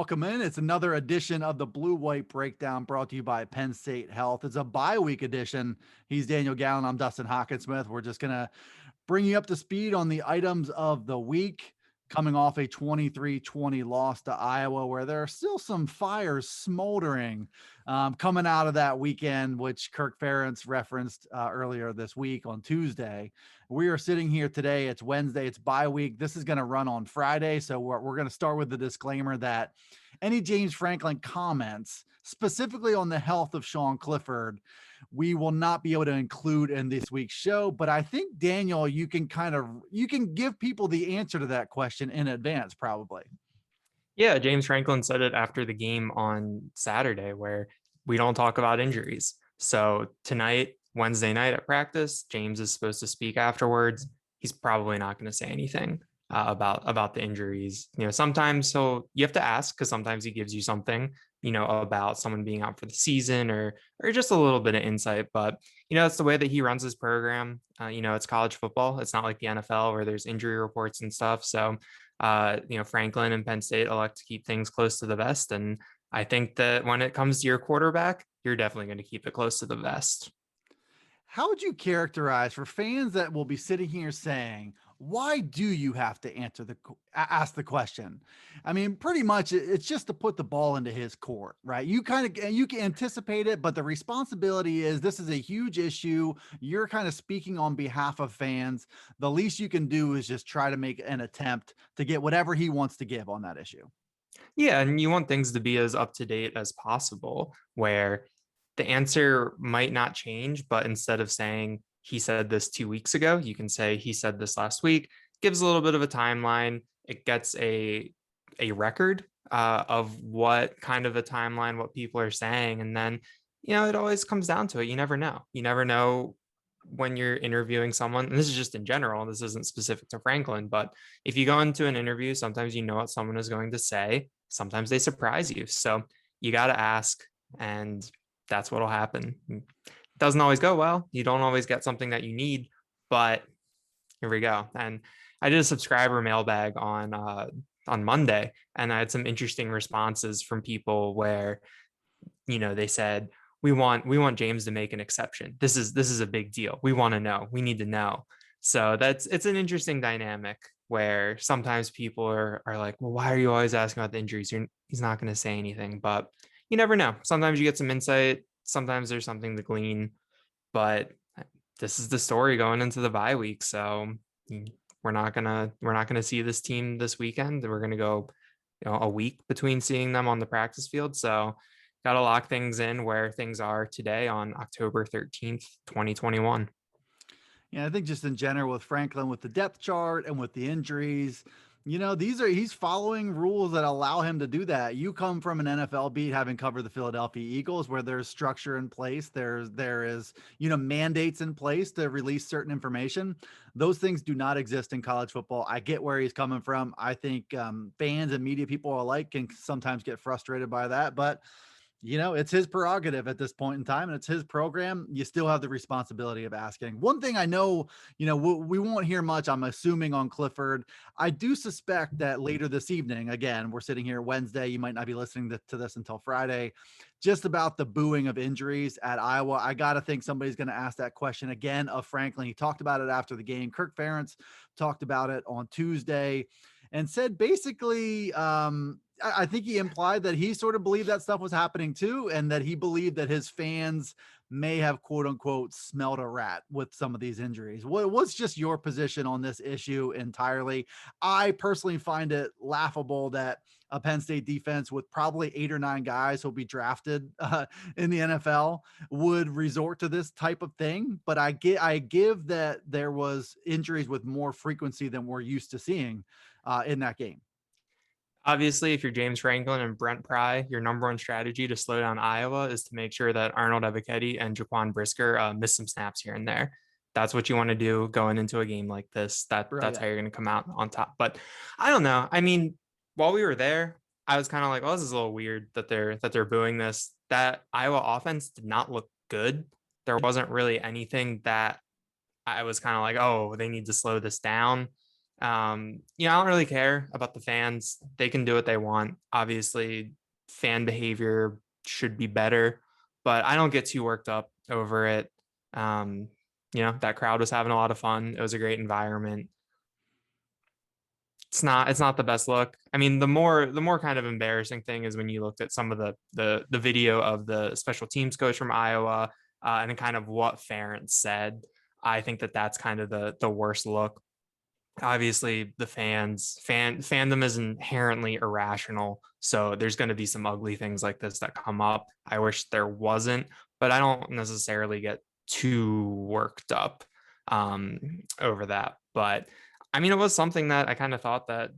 welcome in. It's another edition of the Blue White Breakdown brought to you by Penn State Health. It's a bye week edition. He's Daniel Gallen. I'm Dustin Hockensmith. We're just going to bring you up to speed on the items of the week, coming off a 23-20 loss to Iowa, where there are still some fires smoldering coming out of that weekend, which Kirk Ferentz referenced earlier this week on Tuesday. We are sitting here today. It's Wednesday. It's bye week. This is going to run on Friday. So we're going to start with the disclaimer that any James Franklin comments, specifically on the health of Sean Clifford, we will not be able to include in this week's show. But I think, Daniel, you can give people the answer to that question in advance, probably. Yeah, James Franklin said it after the game on Saturday, where we don't talk about injuries. So tonight, Wednesday night at practice, James is supposed to speak afterwards. He's probably not going to say anything about the injuries. Sometimes you have to ask, because sometimes he gives you something, about someone being out for the season or just a little bit of insight. But it's the way that he runs his program. It's college football. It's not like the NFL where there's injury reports and stuff. So Franklin and Penn State elect to keep things close to the vest. And I think that when it comes to your quarterback, you're definitely going to keep it close to the vest. How would you characterize, for fans that will be sitting here saying, why do you have to ask the question? I mean, pretty much it's just to put the ball into his court, right? You can anticipate it, but the responsibility is this is a huge issue. You're kind of speaking on behalf of fans. The least you can do is just try to make an attempt to get whatever he wants to give on that issue. Yeah, and you want things to be as up to date as possible, where the answer might not change, but instead of saying he said this 2 weeks ago, you can say he said this last week. Gives a little bit of a timeline. It gets a record of what kind of a timeline, what people are saying, and then it always comes down to it. You never know. You never know when you're interviewing someone, and this is just in general, this isn't specific to Franklin, but if you go into an interview, sometimes you know what someone is going to say. Sometimes they surprise you. So you got to ask, and that's what'll happen. It doesn't always go well. You don't always get something that you need, but here we go. And I did a subscriber mailbag on Monday, and I had some interesting responses from people where, they said, we want James to make an exception. This is a big deal. We want to know. We need to know. So it's an interesting dynamic where sometimes people are like, well, why are you always asking about the injuries? He's not going to say anything, but you never know. Sometimes you get some insight. Sometimes there's something to glean, but this is the story going into the bye week. So we're not gonna see this team this weekend. We're gonna go, a week between seeing them on the practice field. So got to lock things in where things are today on October 13th, 2021. Yeah, I think just in general with Franklin, with the depth chart and with the injuries, he's following rules that allow him to do that. You come from an NFL beat, having covered the Philadelphia Eagles, where there's structure in place. There is, mandates in place to release certain information. Those things do not exist in college football. I get where he's coming from. I think fans and media people alike can sometimes get frustrated by that, but it's his prerogative at this point in time, and it's his program. You still have the responsibility of asking. One thing I know, we won't hear much, I'm assuming, on Clifford. I do suspect that later this evening, again, we're sitting here Wednesday, you might not be listening to this until Friday, just about the booing of injuries at Iowa. I got to think somebody's going to ask that question again of Franklin. He talked about it after the game. Kirk Ferentz talked about it on Tuesday and said basically, I think he implied that he sort of believed that stuff was happening too, and that he believed that his fans may have, quote unquote, smelled a rat with some of these injuries. What's just your position on this issue entirely? I personally find it laughable that a Penn State defense with probably 8 or 9 guys who'll be drafted in the NFL would resort to this type of thing. But I give that there was injuries with more frequency than we're used to seeing in that game. Obviously, if you're James Franklin and Brent Pry, your number one strategy to slow down Iowa is to make sure that Arnold Ebiketie and Jaquan Brisker miss some snaps here and there. That's what you want to do going into a game like this. That's how you're going to come out on top. But I don't know. I mean, while we were there, I was kind of like, oh, this is a little weird that they're booing this. That Iowa offense did not look good. There wasn't really anything that I was kind of like, oh, they need to slow this down. You know, I don't really care about the fans. They can do what they want. Obviously, fan behavior should be better, but I don't get too worked up over it. Um, you know, that crowd was having a lot of fun. It was a great environment. It's not the best look. I mean, the more kind of embarrassing thing is when you looked at some of the video of the special teams coach from Iowa, and kind of what Ferentz said. I think that's kind of the worst look. Obviously, the fandom is inherently irrational, so there's going to be some ugly things like this that come up. I wish there wasn't, but I don't necessarily get too worked up over that. But I mean, it was something that I kind of thought that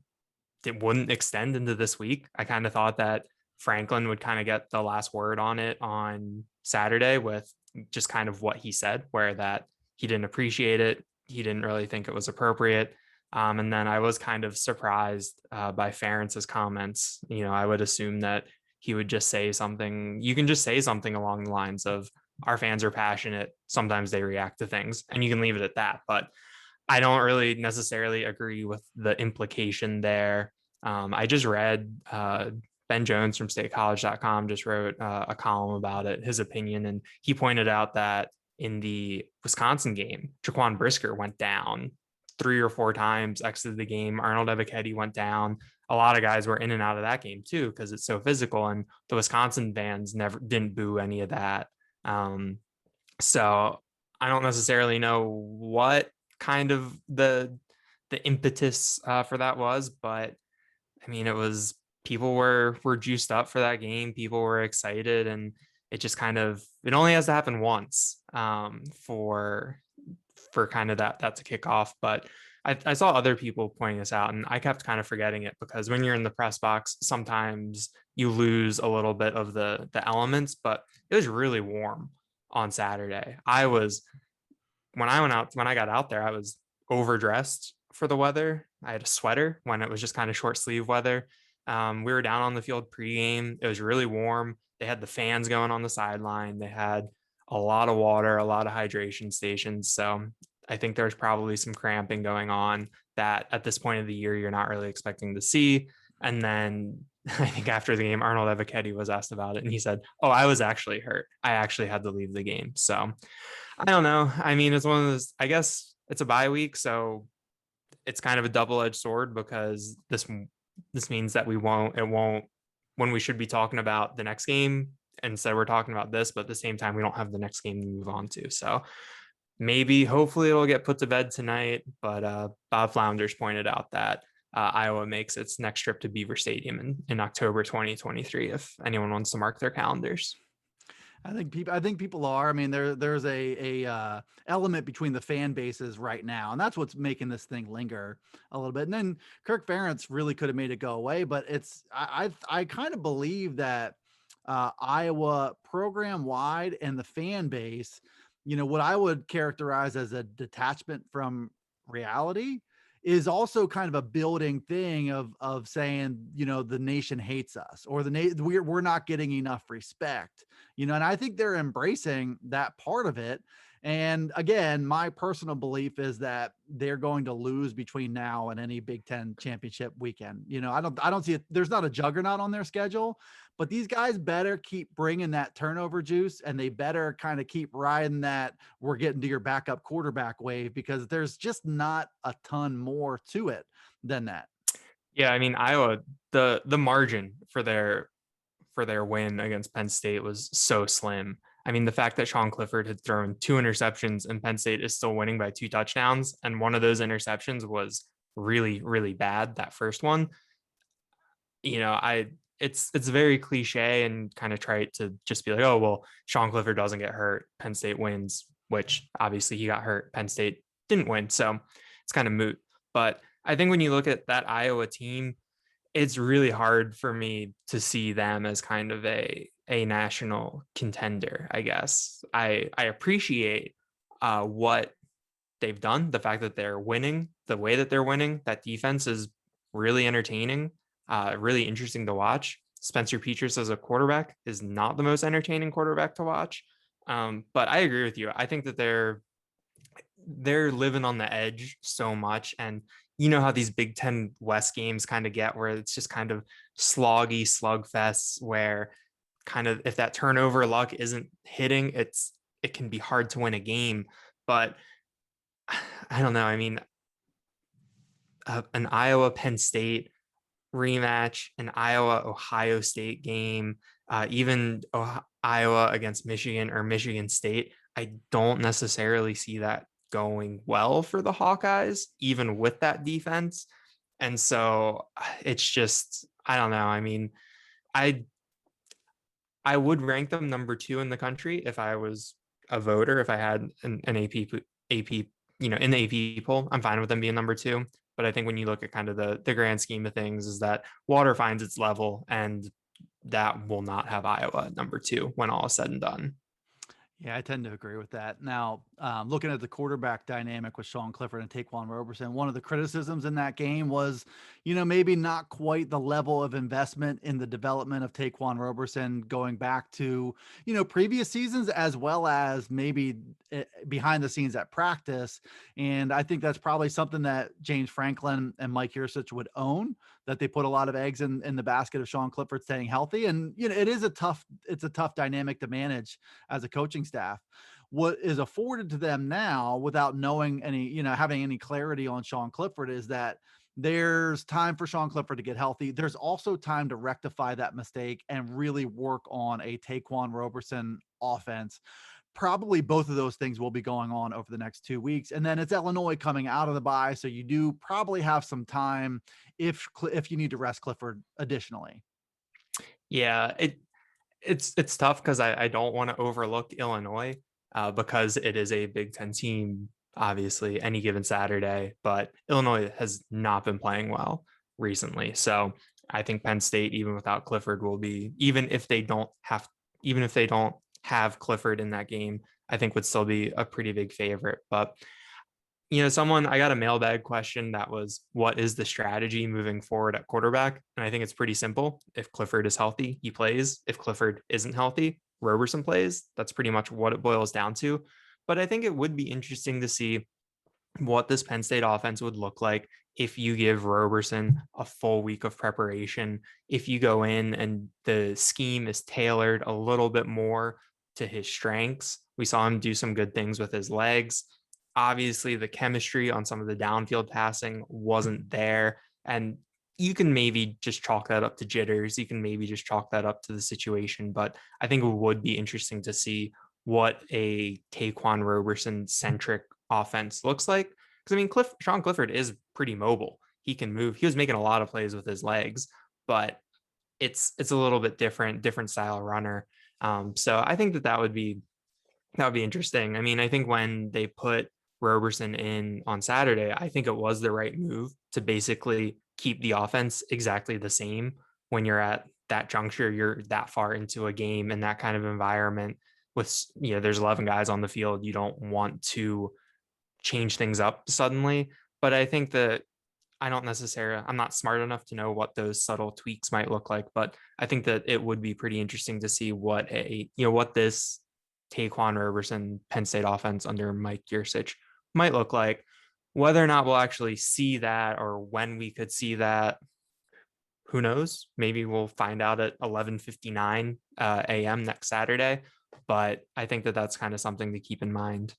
it wouldn't extend into this week. I kind of thought that Franklin would kind of get the last word on it on Saturday with just kind of what he said, where that he didn't appreciate it. He didn't really think it was appropriate. And then I was kind of surprised by Ferentz's comments. You know, I would assume that he would just say something. You can just say something along the lines of, our fans are passionate. Sometimes they react to things, and you can leave it at that. But I don't really necessarily agree with the implication there. I just read Ben Jones from statecollege.com just wrote a column about it, his opinion, and he pointed out that in the Wisconsin game, Jaquan Brisker went down 3 or 4 times, exited the game. Arnold Ebiketie went down. A lot of guys were in and out of that game too because it's so physical, and the Wisconsin fans didn't boo any of that. So I don't necessarily know what kind of the impetus for that was, but I mean, it was, people were juiced up for that game. People were excited, and it just kind of, it only has to happen once for kind of that to kick off. But I saw other people pointing this out, and I kept kind of forgetting it because when you're in the press box, sometimes you lose a little bit of the elements. But it was really warm on Saturday. When I got out there, I was overdressed for the weather. I had a sweater when it was just kind of short sleeve weather. We were down on the field pregame. It was really warm. They had the fans going on the sideline. They had a lot of water, a lot of hydration stations. So I think there's probably some cramping going on that at this point of the year, you're not really expecting to see. And then I think after the game, Arnold Ebiketie was asked about it, and he said, "Oh, I was actually hurt. I actually had to leave the game." So I don't know. I mean, it's one of those, I guess it's a bye week, so it's kind of a double-edged sword because this means that it won't, when we should be talking about the next game, instead we're talking about this, but at the same time, we don't have the next game to move on to. So maybe, hopefully it'll get put to bed tonight, but Bob Flounders pointed out that Iowa makes its next trip to Beaver Stadium in October 2023, if anyone wants to mark their calendars. I think people are. I mean, there's a element between the fan bases right now, and that's what's making this thing linger a little bit. And then Kirk Ferentz really could have made it go away, but I kind of believe that Iowa program wide and the fan base, you know, what I would characterize as a detachment from reality is also kind of a building thing of saying, you know, the nation hates us, or we're not getting enough respect, you know. And I think they're embracing that part of it. And again, my personal belief is that they're going to lose between now and any Big Ten championship weekend. You know, I don't see it. There's not a juggernaut on their schedule, but these guys better keep bringing that turnover juice, and they better kind of keep riding that we're getting to your backup quarterback wave, because there's just not a ton more to it than that. Yeah, I mean, Iowa, the margin for their win against Penn State was so slim. I mean, the fact that Sean Clifford had thrown 2 interceptions and Penn State is still winning by 2 touchdowns, and one of those interceptions was really, really bad. That first one, you know, it's very cliche and kind of trite to just be like, oh, well, Sean Clifford doesn't get hurt, Penn State wins, which obviously he got hurt. Penn State didn't win. So it's kind of moot. But I think when you look at that Iowa team, it's really hard for me to see them as kind of a national contender, I guess. I appreciate what they've done, the fact that they're winning, the way that they're winning. That defense is really entertaining, really interesting to watch. Spencer Petras as a quarterback is not the most entertaining quarterback to watch. But I agree with you. I think that they're living on the edge so much. And you know how these Big Ten West games kind of get, where it's just kind of sloggy slugfests where kind of if that turnover luck isn't hitting, it can be hard to win a game. But I don't know. I mean, an Iowa Penn State rematch, an Iowa Ohio State game, even Iowa against Michigan or Michigan State, I don't necessarily see that going well for the Hawkeyes, even with that defense. And so it's just, I don't know. I mean, I I would rank them number 2 in the country if I was a voter, if I had an AP, in the AP poll. I'm fine with them being number 2. But I think when you look at kind of the grand scheme of things, is that water finds its level, and that will not have Iowa at number 2 when all is said and done. Yeah, I tend to agree with that. Now, looking at the quarterback dynamic with Sean Clifford and Taquan Roberson, one of the criticisms in that game was, maybe not quite the level of investment in the development of Taquan Roberson going back to, previous seasons, as well as maybe behind the scenes at practice. And I think that's probably something that James Franklin and Mike Yurcich would own, that they put a lot of eggs in the basket of Sean Clifford staying healthy. And, it's a tough dynamic to manage as a coaching staff. What is afforded to them now, without knowing any, having any clarity on Sean Clifford, is that there's time for Sean Clifford to get healthy. There's also time to rectify that mistake and really work on a Taquan Roberson offense. Probably both of those things will be going on over the next 2 weeks. And then it's Illinois coming out of the bye. So you do probably have some time if you need to rest Clifford additionally. Yeah, it's tough because I don't want to overlook Illinois, because it is a Big Ten team, obviously, any given Saturday, but Illinois has not been playing well recently. So I think Penn State, even without Clifford, will be, even if they don't have Clifford in that game, I think would still be a pretty big favorite. But someone, I got a mailbag question that was, what is the strategy moving forward at quarterback? And I think it's pretty simple. If Clifford is healthy, he plays. If Clifford isn't healthy, Roberson plays. That's pretty much what it boils down to. But I think it would be interesting to see what this Penn State offense would look like if you give Roberson a full week of preparation, if you go in and the scheme is tailored a little bit more to his strengths. We saw him do some good things with his legs. Obviously, the chemistry on some of the downfield passing wasn't there. And you can maybe just chalk that up to jitters. You can maybe just chalk that up to the situation. But I think it would be interesting to see what a Taquan Roberson centric offense looks like. Because I mean, Sean Clifford is pretty mobile. He can move. He was making a lot of plays with his legs, but it's a little bit different style runner. So I think that would be interesting. I mean, I think when they put Roberson in on Saturday, I think it was the right move to basically keep the offense exactly the same. When you're at that juncture, you're that far into a game in that kind of environment with, there's 11 guys on the field. You don't want to change things up suddenly. But I think that I'm not smart enough to know what those subtle tweaks might look like, but I think that it would be pretty interesting to see what this Taquan Roberson Penn State offense under Mike Yurcich might look like. Whether or not we'll actually see that, or when we could see that, who knows? Maybe we'll find out at 11:59 a.m. next Saturday. But I think that that's kind of something to keep in mind.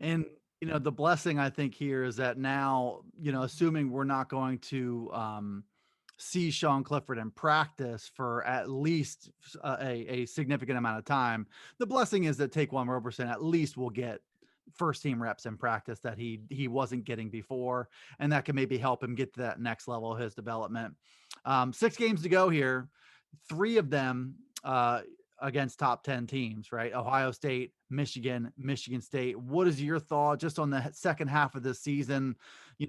And the blessing I think here is that now, assuming we're not going to see Sean Clifford in practice for at least a significant amount of time, the blessing is that Taquan Roberson at least will get first team reps in practice that he wasn't getting before, and that can maybe help him get to that next level of his development. 6 games to go here, 3 of them against top 10 teams, right? Ohio State, Michigan, Michigan State. What is your thought just on the second half of this season?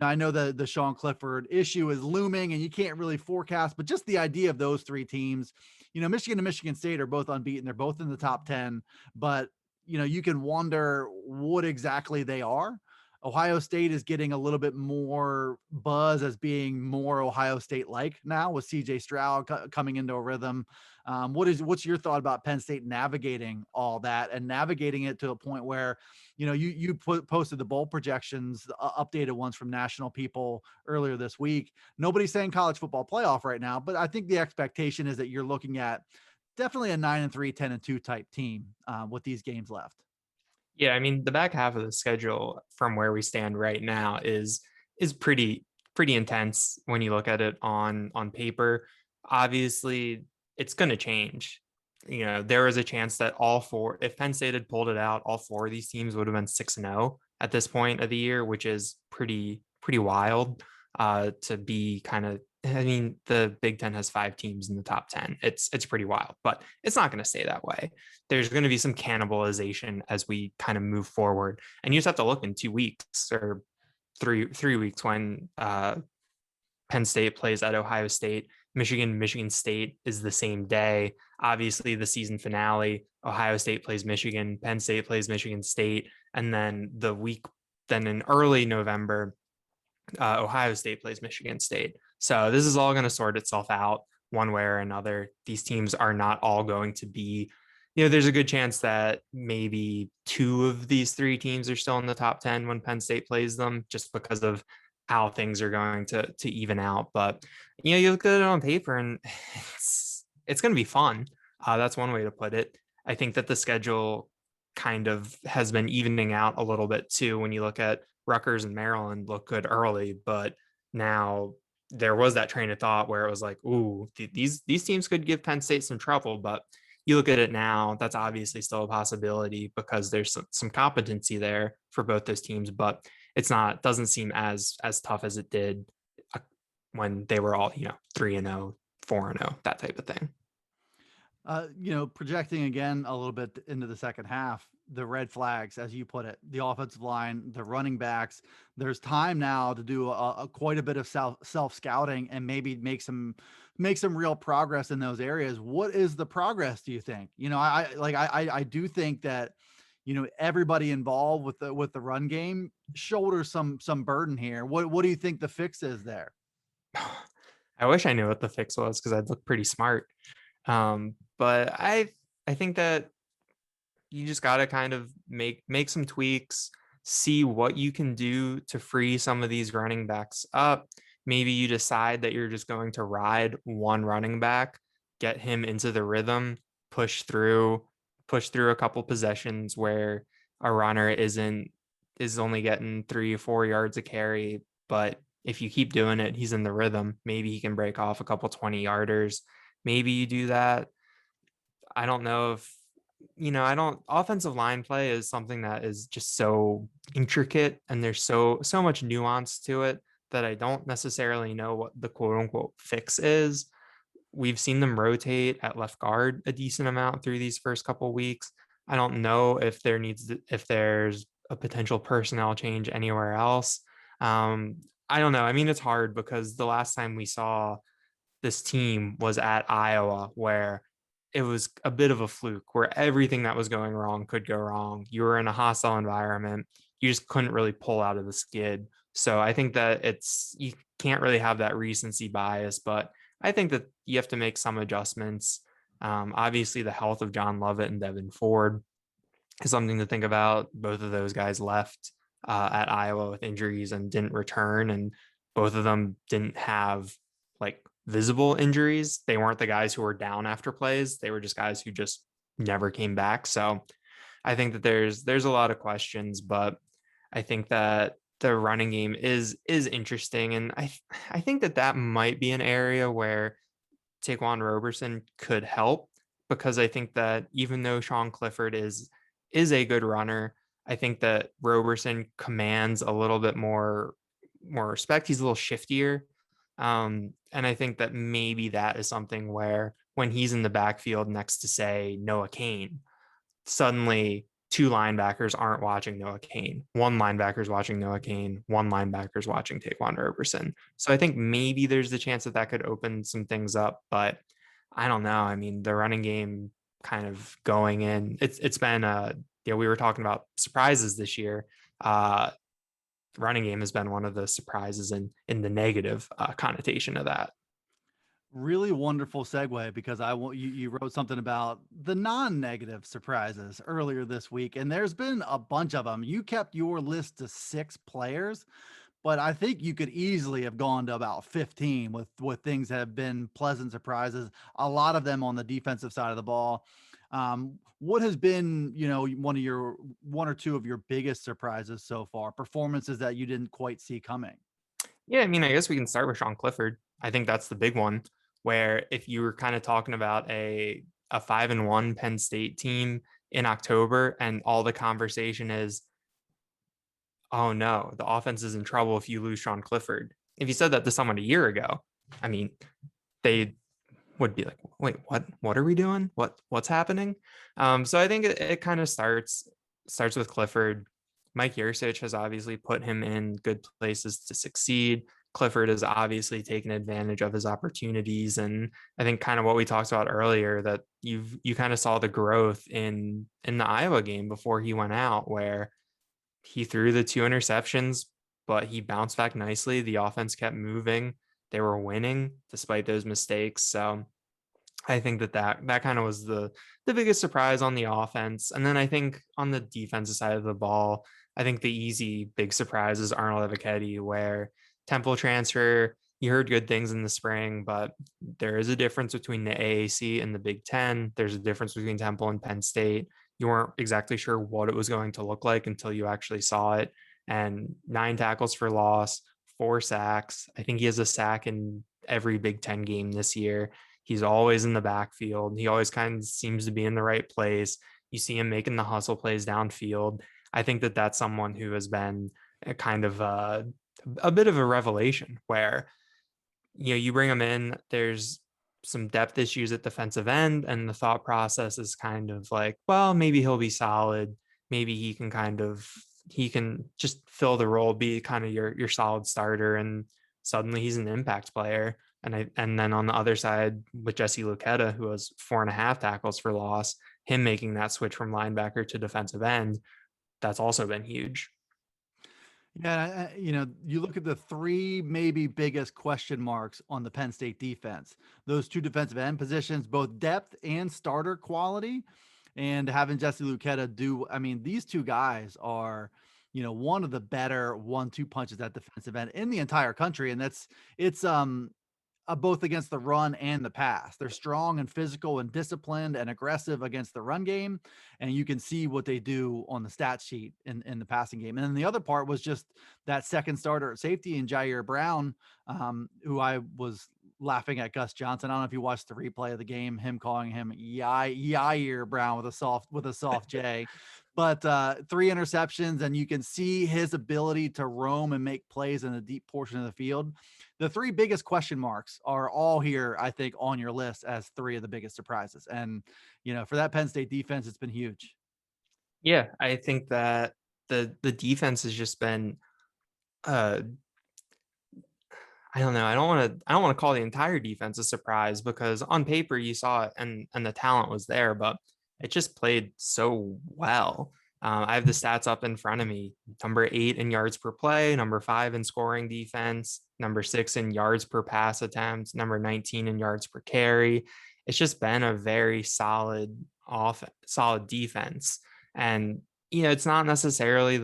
I know the Sean Clifford issue is looming and you can't really forecast, but just the idea of those 3 teams, Michigan and Michigan State are both unbeaten. They're both in the top 10, but you can wonder what exactly they are, Ohio State is getting a little bit more buzz as being more Ohio State like now with CJ Stroud coming into a rhythm. What's your thought about Penn State navigating all that and navigating it to a point where, posted the bowl projections, the updated ones from National People earlier this week. Nobody's saying college football playoff right now, but I think the expectation is that you're looking at definitely a 9-3, 10-2 type team with these games left. Yeah, I mean, the back half of the schedule from where we stand right now is pretty intense when you look at it on paper. Obviously, it's going to change. There is a chance that all four, if Penn State had pulled it out, all four of these teams would have been 6-0 at this point of the year, which is pretty wild to be kind of. I mean, the Big Ten has 5 teams in the top 10. It's pretty wild, but it's not going to stay that way. There's going to be some cannibalization as we kind of move forward. And you just have to look in 2 weeks or three weeks when Penn State plays at Ohio State. Michigan State is the same day. Obviously, the season finale, Ohio State plays Michigan, Penn State plays Michigan State. And then then in early November, Ohio State plays Michigan State. So this is all going to sort itself out one way or another. These teams are not all going to be, there's a good chance that maybe 2 of these 3 teams are still in the top 10 when Penn State plays them, just because of how things are going to even out. But, you look at it on paper and it's going to be fun. That's one way to put it. I think that the schedule kind of has been evening out a little bit too when you look at Rutgers and Maryland look good early, but now there was that train of thought where it was like, ooh, these teams could give Penn State some trouble. But you look at it now, that's obviously still a possibility because there's some competency there for both those teams, but doesn't seem as tough as it did when they were all 3-0, 4-0, that type of thing. Projecting again a little bit into the second half, the red flags, as you put it, the offensive line, the running backs, there's time now to do quite a bit of self scouting and maybe make some real progress in those areas. What is the progress, do you think? I do think that, everybody involved with the run game shoulders some burden here. What do you think the fix is there? I wish I knew what the fix was because I'd look pretty smart. But I think that you just got to kind of make some tweaks, see what you can do to free some of these running backs up. Maybe you decide that you're just going to ride one running back, get him into the rhythm, push through a couple possessions where a runner is only getting 3 or 4 yards a carry, but if you keep doing it, he's in the rhythm. Maybe he can break off a couple 20-yarders. Maybe you do that. I don't know if, offensive line play is something that is just so intricate and there's so much nuance to it that I don't necessarily know what the quote unquote fix is. We've seen them rotate at left guard a decent amount through these first couple weeks. I don't know if if there's a potential personnel change anywhere else. I don't know. I mean, it's hard because the last time we saw this team was at Iowa, where it was a bit of a fluke, where everything that was going wrong could go wrong. You were in a hostile environment. You just couldn't really pull out of the skid. So I think that you can't really have that recency bias, but I think that you have to make some adjustments. Obviously, the health of John Lovett and Devin Ford is something to think about. Both of those guys left at Iowa with injuries and didn't return, and both of them didn't have like visible injuries. They weren't the guys who were down after plays. They were just guys who just never came back. So I think that there's a lot of questions, but I think that the running game is interesting, and I think that might be an area where Taquan Roberson could help, because I think that even though Sean Clifford is a good runner, I think that Roberson commands a little bit more respect. He's a little shiftier. And I think that maybe that is something where when he's in the backfield next to, say, Noah Cain, suddenly 2 linebackers aren't watching Noah Cain. 1 linebacker is watching Noah Cain. 1 linebacker is watching Taquan Roberson. So I think maybe there's the chance that could open some things up, but I don't know. I mean, the running game kind of going in, it's been we were talking about surprises this year. running game has been one of the surprises in the negative connotation of that. Really wonderful segue because you wrote something about the non-negative surprises earlier this week, and there's been a bunch of them. You kept your list to 6 players, but I think you could easily have gone to about 15 with things that have been pleasant surprises, a lot of them on the defensive side of the ball. What has been, one or two of your biggest surprises so far, performances that you didn't quite see coming? Yeah, I mean, I guess we can start with Sean Clifford. I think that's the big one, where if you were kind of talking about a 5-1 Penn State team in October, and all the conversation is, oh no, the offense is in trouble if you lose Sean Clifford. If you said that to someone a year ago, I mean, they would be like, wait, what are we doing? What's happening? So I think it kind of starts with Clifford. Mike Yurcich has obviously put him in good places to succeed. Clifford has obviously taken advantage of his opportunities. And I think kind of what we talked about earlier, that you kind of saw the growth in the Iowa game before he went out, where he threw the 2 interceptions, but he bounced back nicely. The offense kept moving. They were winning despite those mistakes. So I think that kind of was the biggest surprise on the offense. And then I think on the defensive side of the ball, I think the easy big surprise is Arnold Eviketti, where Temple transfer. You heard good things in the spring, but there is a difference between the AAC and the Big Ten. There's a difference between Temple and Penn State. You weren't exactly sure what it was going to look like until you actually saw it. And 9 tackles for loss, 4 sacks. I think he has a sack in every Big Ten game this year. He's always in the backfield. He always kind of seems to be in the right place. You see him making the hustle plays downfield. I think that that's someone who has been a kind of a bit of a revelation, where you bring him in, there's some depth issues at defensive end, and the thought process is kind of like, well, maybe he'll be solid. Maybe he can just fill the role, be kind of your solid starter, and suddenly he's an impact player. And then on the other side with Jesse Luketa, who has 4.5 tackles for loss, him making that switch from linebacker to defensive end, that's also been huge. Yeah, you look at the 3 maybe biggest question marks on the Penn State defense. Those 2 defensive end positions, both depth and starter quality, and having Jesse Luketa these 2 guys are, one of the better 1-2 punches at defensive end in the entire country, and it's both against the run and the pass. They're strong and physical and disciplined and aggressive against the run game. And you can see what they do on the stat sheet in the passing game. And then the other part was just that second starter at safety in Jair Brown, who I was laughing at Gus Johnson. I don't know if you watched the replay of the game, him calling him Yair Brown with a soft J. But 3 interceptions, and you can see his ability to roam and make plays in a deep portion of the field. The 3 biggest question marks are all here, I think, on your list as 3 of the biggest surprises. And, for that Penn State defense, it's been huge. Yeah, I think that the defense has just been uh I don't know. I don't want to call the entire defense a surprise, because on paper you saw it and the talent was there, but it just played so well. I have the stats up in front of me. Number 8 in yards per play, number 5 in scoring defense, number 6 in yards per pass attempt, number 19 in yards per carry. It's just been a very solid defense. And it's not necessarily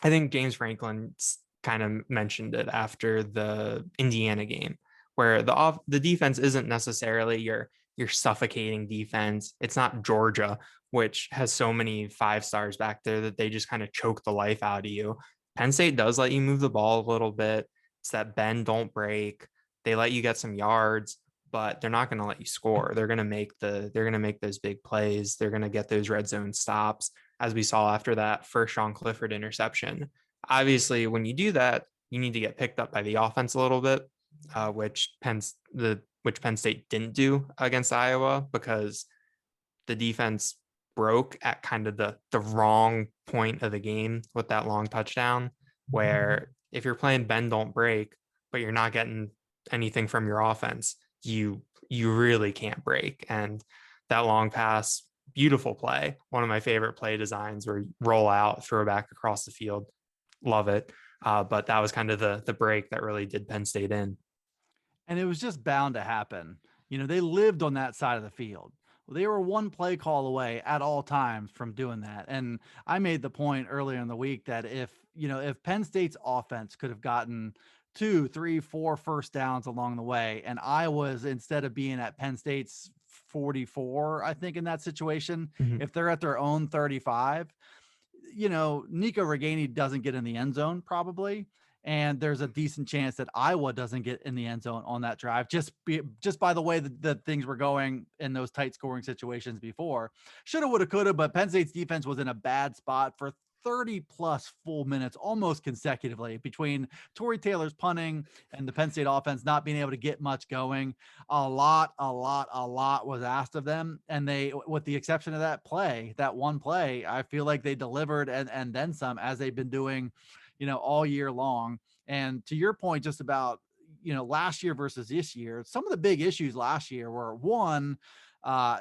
I think James Franklin kind of mentioned it after the Indiana game, where the defense isn't necessarily your suffocating defense. It's not Georgia, which has so many 5 stars back there that they just kind of choke the life out of you. Penn State does let you move the ball a little bit. It's that bend don't break. They let you get some yards, but they're not going to let you score. They're going to make those big plays. They're going to get those red zone stops, as we saw after that first Sean Clifford interception. Obviously, when you do that, you need to get picked up by the offense a little bit, which Penn State didn't do against Iowa, because the defense broke at kind of the wrong point of the game with that long touchdown, where if you're playing bend don't break, but you're not getting anything from your offense, you really can't break. And that long pass, beautiful play, one of my favorite play designs, where you roll out, throw back across the field. love it. But that was kind of the break that really did Penn State in. And it was just bound to happen. They lived on that side of the field. They were one play call away at all times from doing that. And I made the point earlier in the week that if Penn State's offense could have gotten 2, 3, 4 first downs along the way, and Iowa's, instead of being at Penn State's 44, I think in that situation, Mhm. if they're at their own 35, Nico Reganey doesn't get in the end zone probably. And there's a decent chance that Iowa doesn't get in the end zone on that drive, just by the way that things were going in those tight scoring situations before. Shoulda, woulda, coulda, but Penn State's defense was in a bad spot for 30 plus full minutes, almost consecutively, between Tory Taylor's punting and the Penn State offense not being able to get much going. A lot was asked of them. And they, with the exception of that one play, I feel like they delivered and then some, as they've been doing, all year long. And to your point, just about, last year versus this year, some of the big issues last year were, one,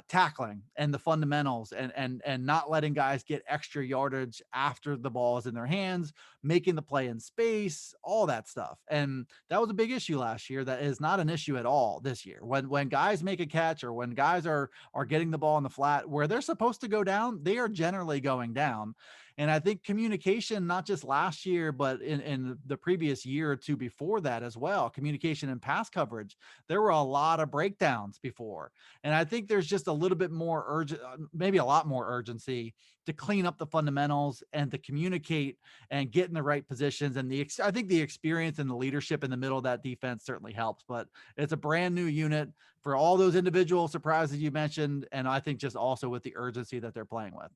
tackling and the fundamentals, and not letting guys get extra yardage after the ball is in their hands, making the play in space, all that stuff. And that was a big issue last year. That is not an issue at all this year. When guys make a catch, or when guys are getting the ball in the flat where they're supposed to go down, they are generally going down. And I think communication, not just last year, but in the previous year or two before that as well, communication and pass coverage, there were a lot of breakdowns before. And I think there's just a little bit more urgent, maybe a lot more urgency to clean up the fundamentals and to communicate and get in the right positions. And I think the experience and the leadership in the middle of that defense certainly helps, but it's a brand new unit for all those individual surprises you mentioned. And I think just also with the urgency that they're playing with.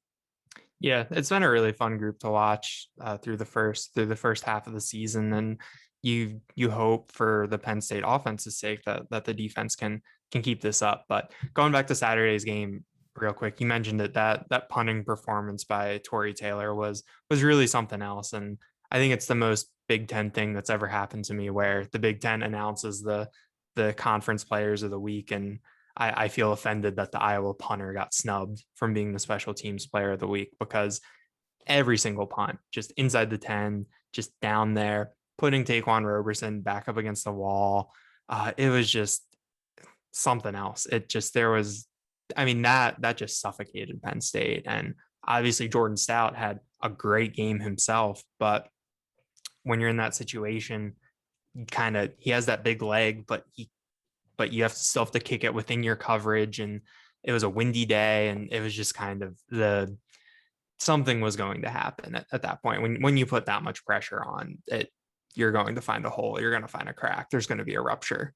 Yeah, it's been a really fun group to watch through the first half of the season, and you hope for the Penn State offense's sake that the defense can keep this up. But going back to Saturday's game real quick, you mentioned that punting performance by Tory Taylor was really something else, and I think it's the most Big Ten thing that's ever happened to me, where the Big Ten announces the conference players of the week, and I feel offended that the Iowa punter got snubbed from being the special teams player of the week, because every single punt, just inside the 10, just down there, putting Taquan Roberson back up against the wall. It was just something else. That just suffocated Penn State. And obviously Jordan Stout had a great game himself, but when you're in that situation, he has that big leg, but you still have to kick it within your coverage. And it was a windy day, and it was just kind of something was going to happen at that point. When you put that much pressure on it, you're going to find a hole. You're going to find a crack. There's going to be a rupture.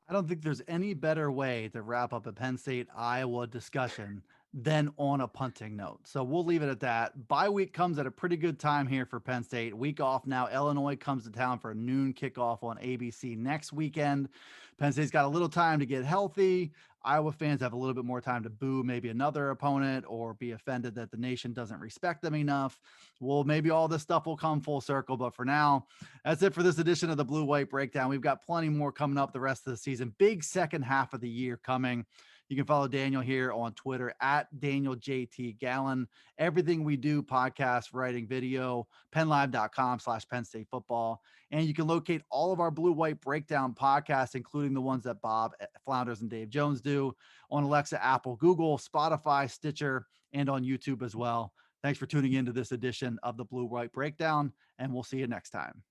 I don't think there's any better way to wrap up a Penn State Iowa discussion than on a punting note. So we'll leave it at that. Bye week comes at a pretty good time here for Penn State. Week off now. Illinois comes to town for a noon kickoff on ABC next weekend. Penn State's got a little time to get healthy. Iowa fans have a little bit more time to boo maybe another opponent or be offended that the nation doesn't respect them enough. Well, maybe all this stuff will come full circle. But for now, that's it for this edition of the Blue White Breakdown. We've got plenty more coming up the rest of the season. Big second half of the year coming. You can follow Daniel here on Twitter at DanielJT Gallen. Everything we do, podcast, writing, video, PennLive.com/Penn State football. And you can locate all of our Blue White Breakdown podcasts, including the ones that Bob Flounders and Dave Jones do, on Alexa, Apple, Google, Spotify, Stitcher, and on YouTube as well. Thanks for tuning into this edition of the Blue White Breakdown, and we'll see you next time.